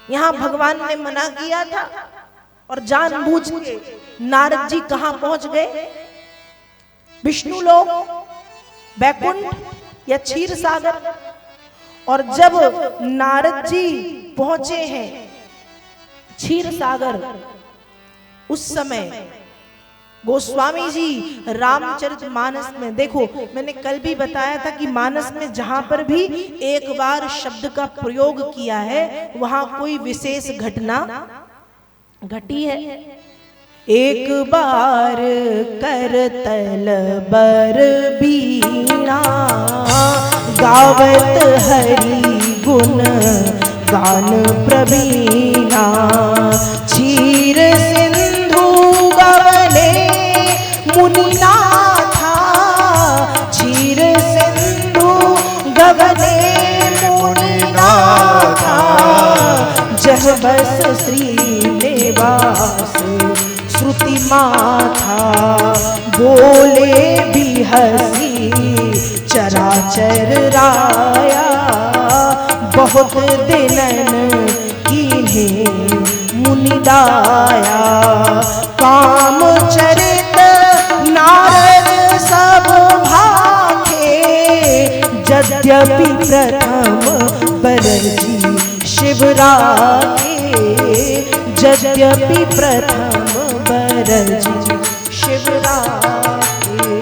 यहां भगवान ने मना किया था और जानबूझ के नारद जी कहां पहुंच गए? विष्णु लोक, बैकुंठ या क्षीर सागर। और जब नारद जी पहुंचे हैं क्षीर सागर, उस समय गोस्वामी जी रामचरितमानस में, देखो मैंने कल भी बताया था कि मानस में जहां पर भी एक बार शब्द का प्रयोग किया है वहां कोई विशेष घटना घटी है। एक बार करतल बर बीणा, गावत हरि गुण गान प्रवीणा, क्षीर सिंधु गवने मुनिनाथा, क्षीर सिंधु गवने मुनिनाथा, जह बस श्रीनिवास श्रुति माथा, बोले बिहसी चराचर राया, बहुत दिनन कीन्हे मुनिदाया, काम चरित नारद सब भाखे, यद्यपि प्रथम बरजी शिव राखे, यद्यपि प्रथम बरजी शिव राखे।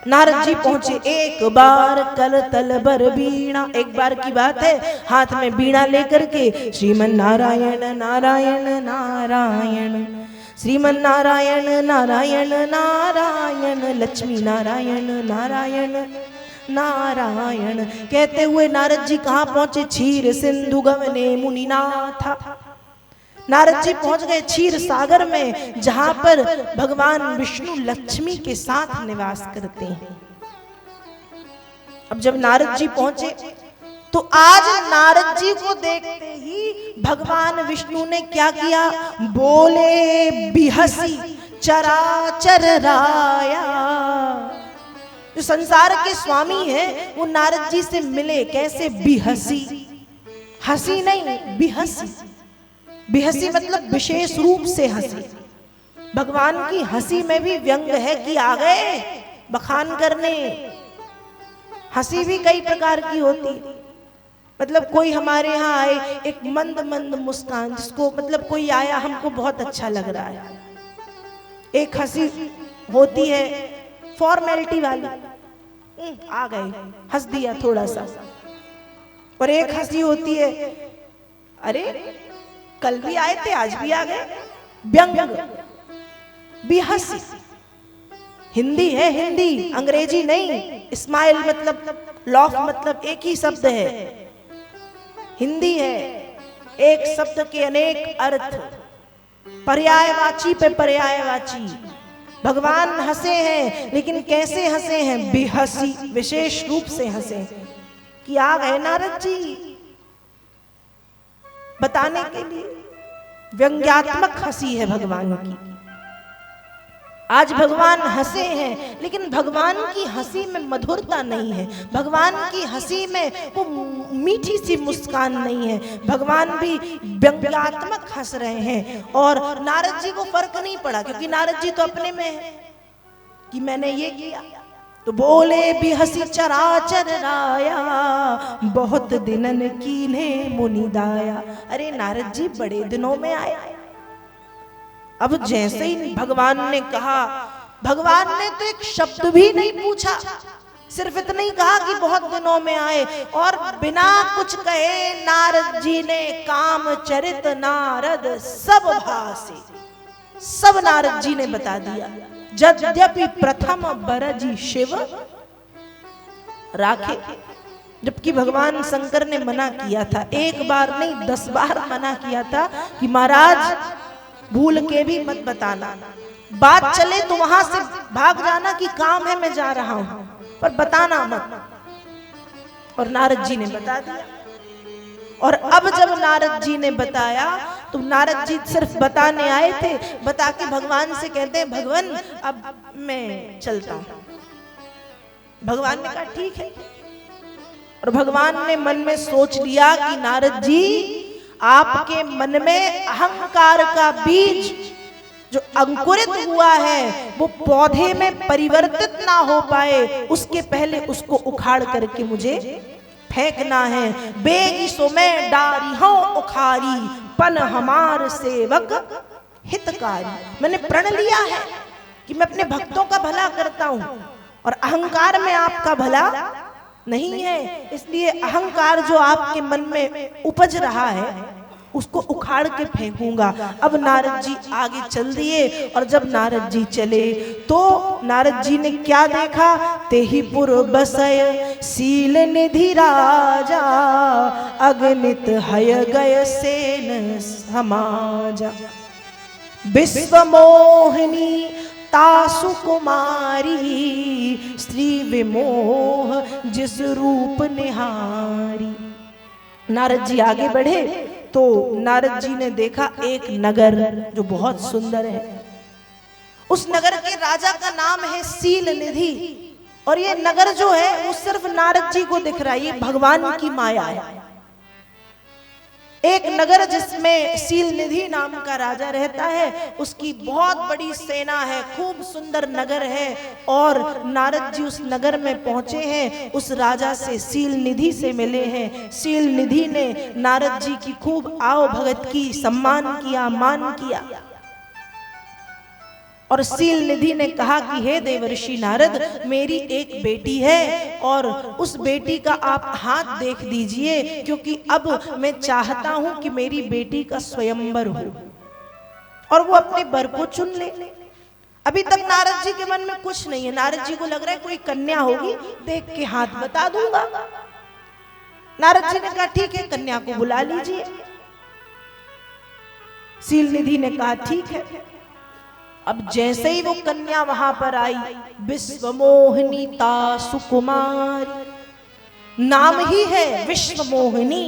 नारद जी पहुंचे, एक बार करतल बर बीणा, एक बार की बात है, हाथ में बीणा लेकर के श्रीमन नारायण नारायण नारायण, श्रीमन नारायण नारायण नारायण, लक्ष्मी नारायण नारायण नारायण कहते हुए नारद जी कहां पहुंचे? क्षीर सिंधु गवने मुनिनाथा। नारद जी पहुंच गए क्षीर सागर में, जहां पर भगवान विष्णु लक्ष्मी के साथ निवास करते हैं। अब जब नारद जी पहुंचे तो आज नारद जी को देखते ही भगवान विष्णु ने क्या किया? बोले बिहसी चराचर राया। जो संसार के स्वामी हैं वो नारद जी से मिले, कैसे? बिहसी, हंसी नहीं, बिहसी। बिहसी मतलब विशेष रूप से हंसी। भगवान की हंसी में भी व्यंग है कि आ गए बखान करने। हंसी भी कई प्रकार की होती है, मतलब कोई हमारे यहाँ आए, एक मंद मंद मुस्कान, जिसको मतलब कोई आया हमको बहुत अच्छा लग रहा है। एक हंसी होती है फॉर्मेलिटी वाली, आ गए हंस दिया थोड़ा सा। और एक हंसी होती है, अरे कल भी आए थे आज भी आ गए, व्यंग भी हंसी। हिंदी है, हिंदी, अंग्रेजी नहीं। स्माइल मतलब लॉफ मतलब एक ही शब्द है, हिंदी है। एक शब्द के अनेक अर्थ, पर्यायवाची पे पर्यायवाची। भगवान हंसे हैं, लेकिन कैसे हंसे हैं? बेहसी, विशेष रूप से हंसे कि आ गए नारद जी बताने के लिए। व्यंग्यात्मक हंसी है भगवान की। आज भगवान हंसे हैं, लेकिन भगवान की हंसी में मधुरता नहीं है, भगवान की हंसी में वो मीठी सी मुस्कान नहीं है। भगवान भी व्यंग्यात्मक हंस रहे हैं और नारद जी को फर्क नहीं पड़ा, क्योंकि नारद जी तो अपने में है कि मैंने ये किया। तो बोले भी हंसी चराचर राया, बहुत दिनन कीन्हे मुनिदाया। अरे नारद जी बड़े दिनों में आए। अब जैसे ही भगवान ने कहा, भगवान ने तो एक शब्द भी नहीं पूछा, सिर्फ इतना ही कहा कि बहुत दिनों में आए, और बिना कुछ कहे नारद जी ने काम चरित नारद सब भासे, सब नारद जी ने बता दिया। यद्यपि प्रथम बरजी शिव राखे, जबकि भगवान शंकर ने मना किया था, एक बार नहीं 10 बार मना किया था कि महाराज भूल के भी मत बताना, बात चले तो वहां से भाग जाना कि काम है मैं जा रहा हूं, पर बताना मत। और नारद जी ने बता दिया। और अब जब नारद जी ने बताया तो नारद जी सिर्फ बताने आए थे, बता के भगवान से कहते हैं भगवान अब मैं चलता हूं। भगवान ने कहा ठीक है। और भगवान ने मन में सोच लिया कि नारद जी, आपके मन में अहंकार का बीज जो अंकुरित हुआ है वो पौधे में परिवर्तित ना हो पाए, उसके पहले उसको उखाड़ करके मुझे फेंकना है। बेगी सो मैं डारी हूं उखारी, पन हमार सेवक हितकारी। मैंने प्रण लिया है कि मैं अपने भक्तों का भला करता हूं और अहंकार में आपका भला नहीं है, इसलिए अहंकार जो आपके मन में उपज रहा है उसको उखाड़ के फेंकूंगा। अब नारद जी आगे चल दिए और जब नारद जी चले तो नारद जी ने क्या देखा? तेहि पुर बसय सील निधि राजा, अगणित हय गय सेन समाजा। विश्व मोहिनी तासु कुमारी, श्री विमोह जिस रूप निहारी। नारद जी आगे बढ़े तो नारद जी ने देखा एक नगर जो बहुत सुंदर है। उस नगर के राजा का नाम है सील निधि, और ये नगर जो है वो सिर्फ नारद जी को दिख रहा है, ये भगवान की माया है। एक नगर जिसमें सील निधि नाम का राजा रहता है, उसकी बहुत बड़ी सेना है, खूब सुंदर नगर है। और नारद जी उस नगर में पहुंचे हैं, उस राजा से सील निधि से मिले हैं। सील निधि ने नारद जी की खूब आओ भगत की, सम्मान किया, मान किया। और सील निधि ने कहा कि हे देवर्षि नारद, मेरी एक बेटी है और उस बेटी का आप हाथ देख दीजिए, क्योंकि अब मैं चाहता हूं कि मेरी बेटी का स्वयंवर हो और वो अपने वर को चुन ले। अभी तक नारद जी के मन में कुछ नहीं है। नारद जी को लग रहा है कोई कन्या होगी, देख के हाथ बता दूंगा। नारद जी ने कहा ठीक है, कन्या को बुला लीजिए। सील निधि ने कहा ठीक है। अब जैसे ही वो कन्या वहां पर आई, विश्व मोहिनी तासु कुमारी, नाम ही है विश्व मोहिनी,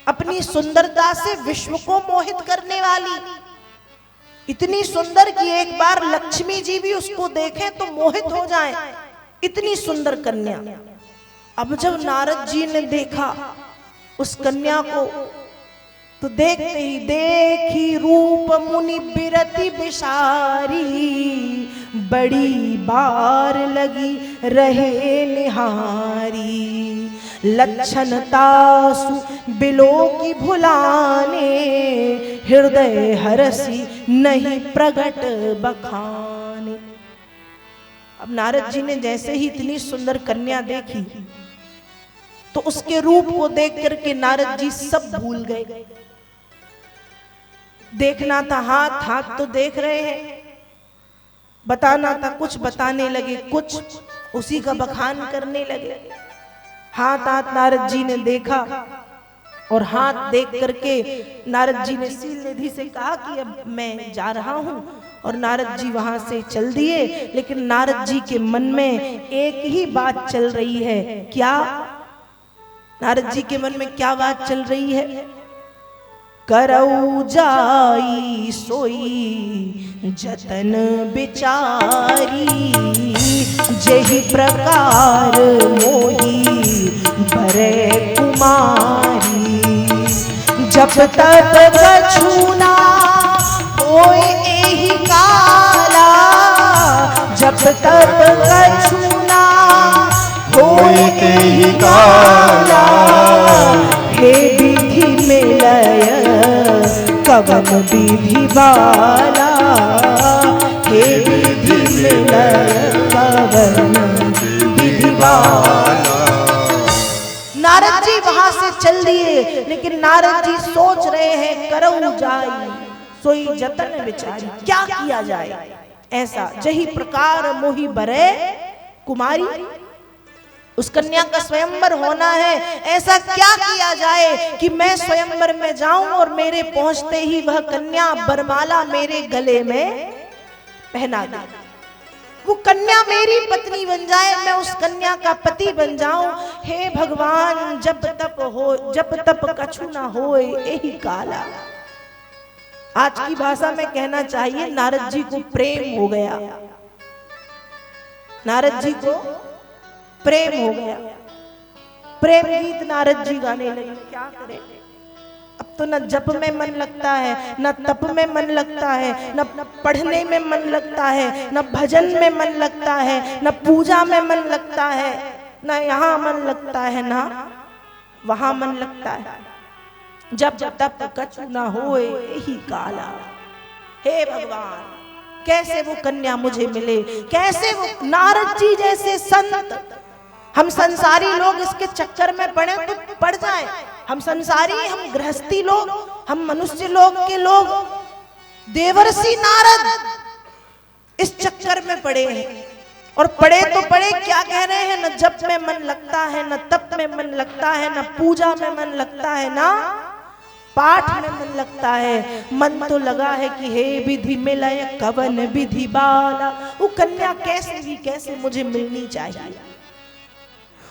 अपनी सुंदरता से विश्व को मोहित करने वाली। इतनी सुंदर कि एक बार लक्ष्मी जी भी उसको देखें तो मोहित हो जाएं, इतनी सुंदर कन्या। अब जब नारद जी ने देखा उस कन्या को तो देखते ही देखी रूप मुनि बिरति बिसारी, बड़ी बार लगी रहे निहारी। लक्षण तासु बिलो की भुलाने, हृदय हरसी नहीं प्रगट बखाने। अब नारद जी ने जैसे ही इतनी सुंदर कन्या देखी तो उसके रूप को देख करके नारद जी सब भूल गए। देखना था हाथ, हाथ तो देख रहे हैं, बताना था कुछ, बताने लगे कुछ, उसी का बखान करने लगे। हाथ नारद जी ने देखा और हाथ देख करके नारद जी ने सील निधि से कहा कि अब मैं जा रहा हूं, और नारद जी वहां से चल दिए। लेकिन नारद जी के मन में एक ही बात चल रही है। क्या? नारद जी के मन में क्या बात चल रही है? करऊ जाई सोई जतन बिचारी, जही प्रकार मोही बरे कुमारी। जब तक कछुना होए एही काला, जब तक कछुना होए एही काला। हे विधि मिलय कवन विधि बाला, हे विधि मिलय कवन विधि बाला। नारद जी वहां से चल दिए, लेकिन नारद जी सोच रहे हैं करऊ जाई सोई जतन बिचारी, क्या किया जाए ऐसा। जही प्रकार मोही बरे कुमारी, उस कन्या का स्वयंवर होना है, ऐसा क्या किया जाए कि मैं स्वयंवर में जाऊं और मेरे पहुंचते ही वह कन्या बरमाला मेरे गले में पहना दे, वो कन्या मेरी पत्नी बन जाए, मैं उस कन्या का पति बन जाऊं। हे भगवान, जब तप कछु ना होए एही काला। आज की भाषा में कहना चाहिए नारद जी को प्रेम हो गया, नारद जी को प्रेम हो गया। प्रेम गीत नारद जी गाने लगे। क्या करें, अब तो न जप में मन लगता है, न तप में मन लगता है, न पढ़ने में मन लगता है, न भजन में मन लगता है, न पूजा में मन लगता है, न यहाँ मन लगता है, ना वहां मन लगता है। जब तप कछु न होए यही काला। हे भगवान, कैसे वो कन्या मुझे मिले, कैसे वो नारद जी जैसे संत। हम संसारी लोग इसके चक्कर में पड़े तो पड़ जाएं। हम संसारी, हम गृहस्थी लोग, हम मनुष्य लोग के लोग, देवर्षि नारद इस चक्कर में पड़े हैं। और पड़े तो पड़े, क्या कह रहे हैं, न जप में मन लगता है, न तप में मन लगता है, न पूजा में मन लगता है, ना पाठ में मन लगता है। मन तो लगा है कि हे विधि मिलय कवन विधि बाला। वो कन्या कैसे भी कैसे मुझे मिलनी चाहिए।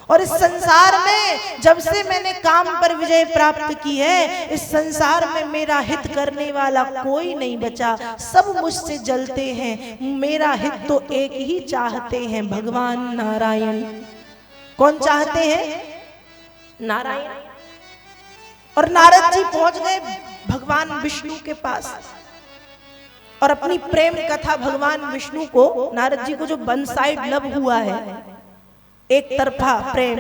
और इस संसार में जब से मैंने काम पर विजय प्राप्त की है, इस संसार में मेरा हित करने वाला कोई नहीं बचा। सब मुझसे जलते हैं, मेरा हित तो एक ही चाहते हैं, भगवान नारायण। कौन चाहते हैं? नारायण। और नारद जी पहुंच गए भगवान विष्णु के पास और अपनी प्रेम कथा भगवान विष्णु को, नारद जी को जो वन साइड लव हुआ है, एक तरफा प्रेम,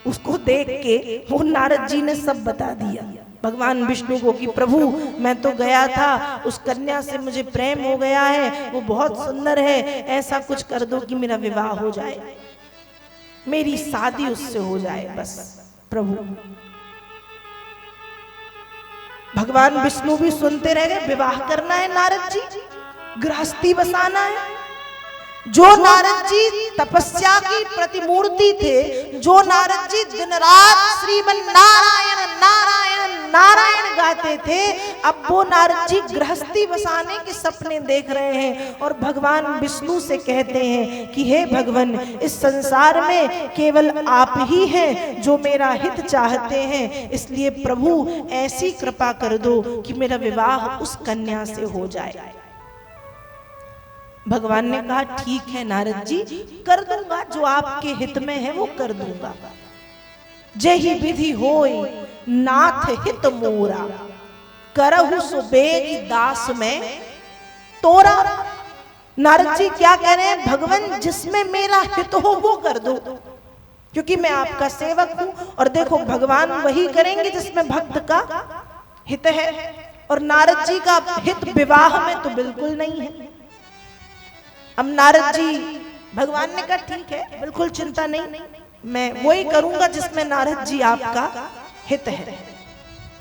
उसको देख के वो नारद जी ने सब बता दिया भगवान विष्णु को कि प्रभु मैं तो गया था, उस कन्या से मुझे प्रेम हो गया है, वो बहुत सुंदर है, ऐसा कुछ कर दो कि मेरा विवाह हो जाए, मेरी शादी उससे हो जाए बस। प्रभु भगवान विष्णु भी सुनते रह गए। विवाह करना है नारद जी, गृहस्थी बसाना है। जो नारद जी तपस्या की प्रतिमूर्ति थे, जो नारद जी दिन रात श्रीमन नारायण नारायण नारायण गाते थे, अब वो नारद जी गृहस्थी बसाने के सपने देख रहे हैं और भगवान विष्णु से कहते हैं कि हे भगवान, इस संसार में केवल आप ही हैं जो मेरा हित चाहते हैं, इसलिए प्रभु ऐसी कृपा कर दो कि मेरा विवाह उस कन्या से हो जाए। भगवान ने कहा ठीक है नारद जी, कर दूंगा, जो आपके हित में है वो कर दूंगा। जेहि विधि होय नाथ हित मोरा, करहु सो बेगी दास में तोरा। नारद जी क्या कह रहे हैं, भगवान जिसमें मेरा हित हो वो कर दो, क्योंकि मैं आपका सेवक हूं। और देखो भगवान वही करेंगे जिसमें भक्त का हित है। और नारद जी का हित विवाह में तो बिल्कुल नहीं है। अब नारद जी, भगवान ने कहा ठीक है, बिल्कुल चिंता नहीं, मैं वही करूंगा जिसमें नारद जी आपका हित है।